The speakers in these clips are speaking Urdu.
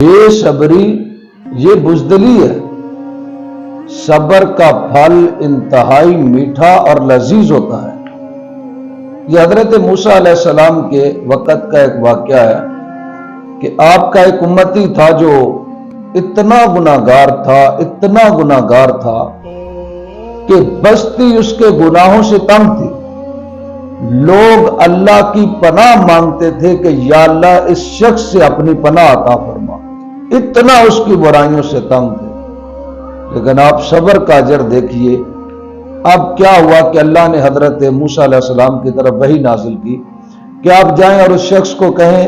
بے صبری یہ بزدلی ہے۔ صبر کا پھل انتہائی میٹھا اور لذیذ ہوتا ہے۔ یہ حضرت موسیٰ علیہ السلام کے وقت کا ایک واقعہ ہے کہ آپ کا ایک امتی تھا جو اتنا گناہگار تھا کہ بستی اس کے گناہوں سے تنگ تھی۔ لوگ اللہ کی پناہ مانگتے تھے کہ یا اللہ اس شخص سے اپنی پناہ عطا فرما، اتنا اس کی برائیوں سے تنگ تھے۔ لیکن آپ صبر کا اجر دیکھیے، اب کیا ہوا کہ اللہ نے حضرت موسیٰ علیہ السلام کی طرف وحی نازل کی کہ آپ جائیں اور اس شخص کو کہیں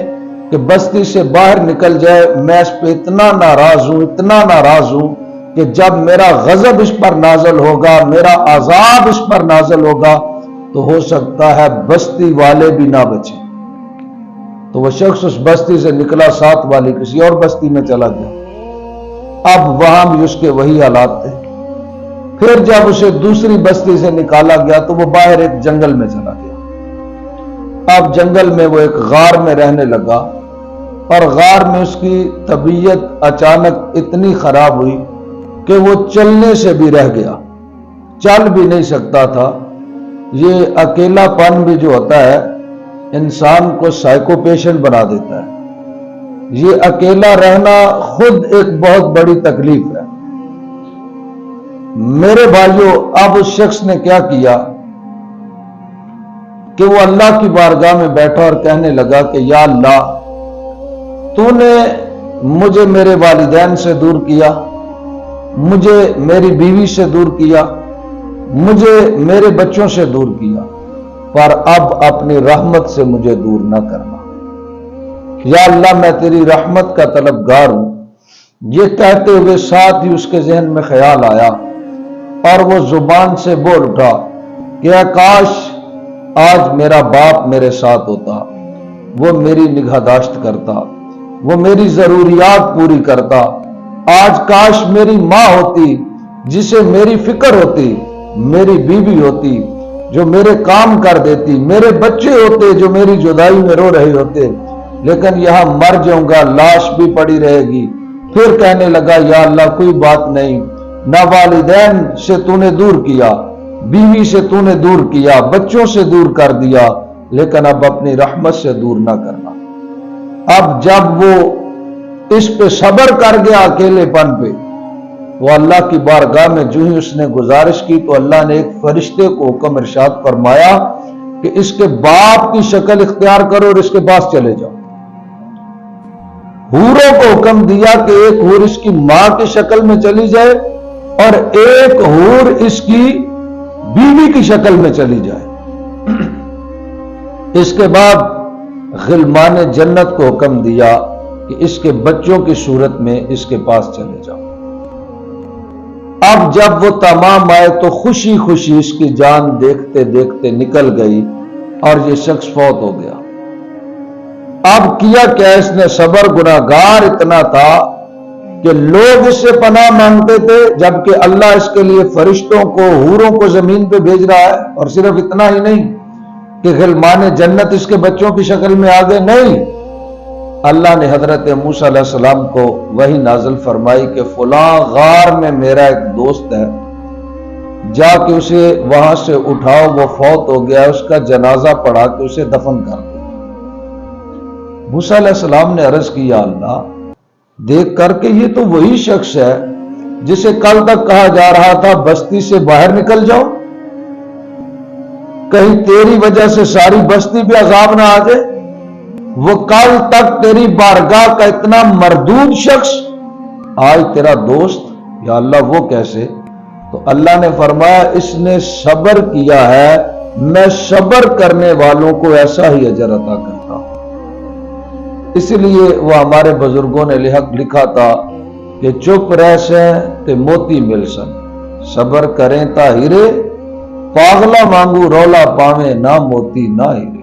کہ بستی سے باہر نکل جائے، میں اس پہ اتنا ناراض ہوں کہ جب میرا غضب اس پر نازل ہوگا، میرا عذاب اس پر نازل ہوگا تو ہو سکتا ہے بستی والے بھی نہ بچیں۔ تو وہ شخص اس بستی سے نکلا، ساتھ والی کسی اور بستی میں چلا گیا۔ اب وہاں بھی اس کے وہی حالات تھے۔ پھر جب اسے دوسری بستی سے نکالا گیا تو وہ باہر ایک جنگل میں چلا گیا۔ اب جنگل میں وہ ایک غار میں رہنے لگا، اور غار میں اس کی طبیعت اچانک اتنی خراب ہوئی کہ وہ چلنے سے بھی رہ گیا، چل بھی نہیں سکتا تھا۔ یہ اکیلا پن بھی جو ہوتا ہے انسان کو سائیکو پیشنٹ بنا دیتا ہے۔ یہ اکیلا رہنا خود ایک بہت بڑی تکلیف ہے۔ میرے بھائیوں، اب اس شخص نے کیا کیا کہ وہ اللہ کی بارگاہ میں بیٹھا اور کہنے لگا کہ یا اللہ، تو نے مجھے میرے والدین سے دور کیا، مجھے میری بیوی سے دور کیا، مجھے میرے بچوں سے دور کیا، پر اب اپنی رحمت سے مجھے دور نہ کرنا۔ یا اللہ، میں تیری رحمت کا طلبگار ہوں۔ یہ کہتے ہوئے ساتھ ہی اس کے ذہن میں خیال آیا اور وہ زبان سے بول اٹھا کہ اے کاش آج میرا باپ میرے ساتھ ہوتا، وہ میری نگہداشت کرتا، وہ میری ضروریات پوری کرتا۔ آج کاش میری ماں ہوتی جسے میری فکر ہوتی، میری بیوی ہوتی جو میرے کام کر دیتی، میرے بچے ہوتے جو میری جدائی میں رو رہے ہوتے، لیکن یہاں مر جاؤں گا، لاش بھی پڑی رہے گی۔ پھر کہنے لگا یا اللہ، کوئی بات نہیں، نہ والدین سے تو نے دور کیا، بیوی سے تو نے دور کیا، بچوں سے دور کر دیا، لیکن اب اپنی رحمت سے دور نہ کرنا۔ اب جب وہ اس پہ صبر کر گیا اکیلے پن پہ، وہ اللہ کی بارگاہ میں جو ہی اس نے گزارش کی تو اللہ نے ایک فرشتے کو حکم ارشاد فرمایا کہ اس کے باپ کی شکل اختیار کرو اور اس کے پاس چلے جاؤ۔ حوروں کو حکم دیا کہ ایک حور اس کی ماں کی شکل میں چلی جائے اور ایک حور اس کی بیوی کی شکل میں چلی جائے۔ اس کے بعد غلمان جنت کو حکم دیا کہ اس کے بچوں کی صورت میں اس کے پاس چلے جاؤ۔ اب جب وہ تمام آئے تو خوشی خوشی اس کی جان دیکھتے دیکھتے نکل گئی اور یہ شخص فوت ہو گیا۔ اب کیا کیا اس نے صبر، گناہگار اتنا تھا کہ لوگ اس سے پناہ مانگتے تھے، جبکہ اللہ اس کے لیے فرشتوں کو، حوروں کو زمین پہ بھیج رہا ہے، اور صرف اتنا ہی نہیں کہ غلمان جنت اس کے بچوں کی شکل میں آ گئے، نہیں، اللہ نے حضرت موسیٰ علیہ السلام کو وحی نازل فرمائی کہ فلاں غار میں میرا ایک دوست ہے، جا کے اسے وہاں سے اٹھاؤ، وہ فوت ہو گیا، اس کا جنازہ پڑھا کے اسے دفن کر دو۔ موسیٰ علیہ السلام نے عرض کی یا اللہ، دیکھ کر کے یہ تو وہی شخص ہے جسے کل تک کہا جا رہا تھا بستی سے باہر نکل جاؤ، کہیں تیری وجہ سے ساری بستی پہ عذاب نہ آ جائے۔ وہ کل تک تیری بارگاہ کا اتنا مردود شخص آج تیرا دوست، یا اللہ وہ کیسے؟ تو اللہ نے فرمایا اس نے صبر کیا ہے، میں صبر کرنے والوں کو ایسا ہی اجر عطا کرتا ہوں۔ اس لیے وہ ہمارے بزرگوں نے لکھا تھا کہ چپ رہ سیں کہ موتی مل سن، صبر کریں تا ہیرے، پاغلا مانگو رولا پاویں نہ موتی نہ ہیرے۔